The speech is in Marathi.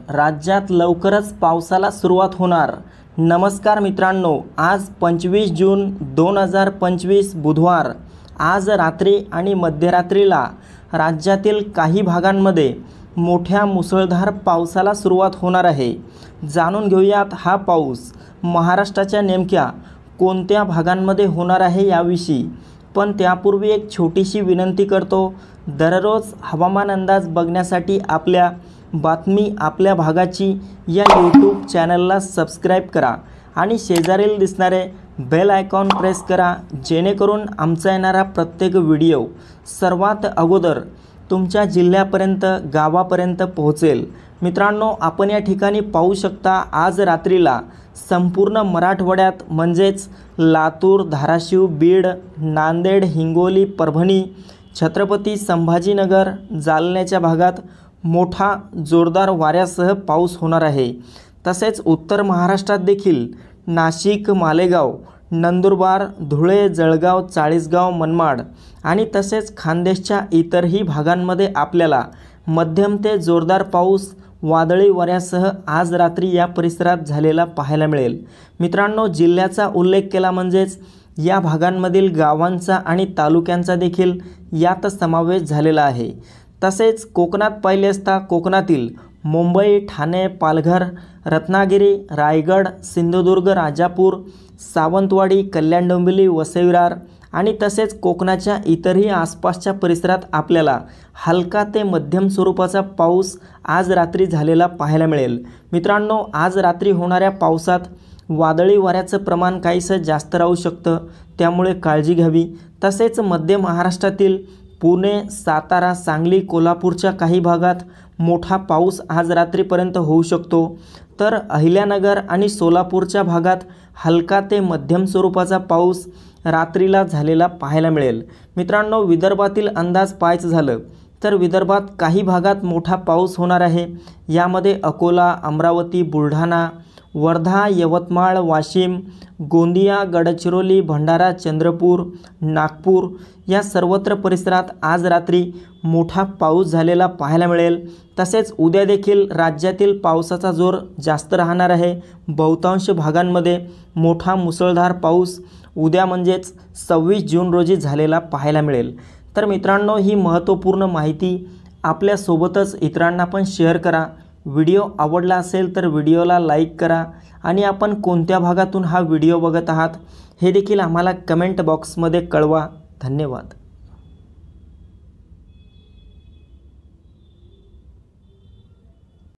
राज्यात लवकरच पावसाला सुरुवात होणार। नमस्कार मित्रांनो, आज 25 जून 2025 बुधवार। आज रात्री आणि मध्यरात्रीला राज्यातील काही भागांमध्ये मोठ्या मुसळधार पावसाला सुरुवात होणार आहे। जाणून घेऊयात हा पाऊस महाराष्ट्राच्या नेमक्या कोणत्या भागांमध्ये होणार आहे याविषयी। पण त्यापूर्वी एक छोटीशी विनंती करतो, दररोज हवामान अंदाज बघण्यासाठी आपल्या बातमी आपल्या भागाची या यूट्यूब चॅनलला सबस्क्राईब करा आणि शेजारील दिसणारे बेल आयकॉन प्रेस करा, जेणेकरून आमचा येणारा प्रत्येक व्हिडिओ सर्वात अगोदर तुमच्या जिल्ह्यापर्यंत गावापर्यंत पोहोचेल। मित्रांनो, आपण या ठिकाणी पाहू शकता, आज रात्रीला संपूर्ण मराठवाड्यात म्हणजेच लातूर, धाराशिव, बीड, नांदेड, हिंगोली, परभणी, छत्रपती संभाजीनगर, जालन्याच्या भागात मोठा जोरदार वाऱ्यासह पाऊस होणार आहे। तसेच उत्तर महाराष्ट्रात देखील नाशिक, मालेगाव, नंदुरबार, धुळे, जळगाव, चाळीसगाव, मनमाड आणि तसेच खानदेशच्या इतरही भागांमध्ये आपल्याला मध्यम ते जोरदार पाऊस वादळी वाऱ्यासह आज रात्री या परिसरात झालेला पाहायला मिळेल। मित्रांनो, जिल्ह्याचा उल्लेख केला म्हणजेच या भागांमधील गावांचा आणि तालुक्यांचा देखील यात समावेश झालेला आहे। तसेच कोकणात पाहिले असता कोकणातील मुंबई, ठाणे, पालघर, रत्नागिरी, रायगड, सिंधुदुर्ग, राजापूर, सावंतवाडी, कल्याण डोंबिवली, वसई विरार आणि तसेच कोकणाच्या इतरही आसपासच्या परिसरात आपल्याला हलका ते मध्यम स्वरूपाचा पाऊस आज रात्री झालेला पाहायला मिळेल। मित्रांनो, आज रात्री होणाऱ्या पावसात वादळी वाऱ्याचं प्रमाण काहीसं जास्त राहू शकतं, त्यामुळे काळजी घ्यावी। तसेच मध्य महाराष्ट्रातील पुणे, सातारा, सांगली, कोल्हापूरच्या काही भागात मोठा पाऊस आज रात्रीपर्यंत होऊ शकतो, तर अहिल्यानगर आणि सोलापूरच्या भागात हलका ते मध्यम स्वरूपाचा पाऊस रात्रीला झालेला पाहायला मिळेल। मित्रांनो, विदर्भातील अंदाज पाहायचं झालं तर विदर्भात काही भागात मोठा पाऊस होणार आहे। यामध्ये अकोला, अमरावती, बुलढाणा, वर्धा, यवतमाळ, वाशिम, गोंदिया, गडचिरोली, भंडारा, चंद्रपूर, नागपूर या सर्वत्र परिसरात आज रात्री मोठा पाऊस झालेला पाहायला मिळेल। तसेच उद्या देखील राज्यातील पावसाचा जोर जास्त राहणार आहे। बहुतांश भागांमध्ये मोठा मुसळधार पाऊस उद्या म्हणजेच 26 जून रोजी झालेला पाहायला मिळेल। तर मित्रांनो, ही महत्त्वपूर्ण माहिती आपल्यासोबतच इतरांना पण शेअर करा। व्हिडिओ आवडला असेल तर व्हिडिओला लाईक करा आणि आपण कोणत्या भागातून हा व्हिडिओ बघत आहात हे देखील आम्हाला कमेंट बॉक्समध्ये कळवा। धन्यवाद।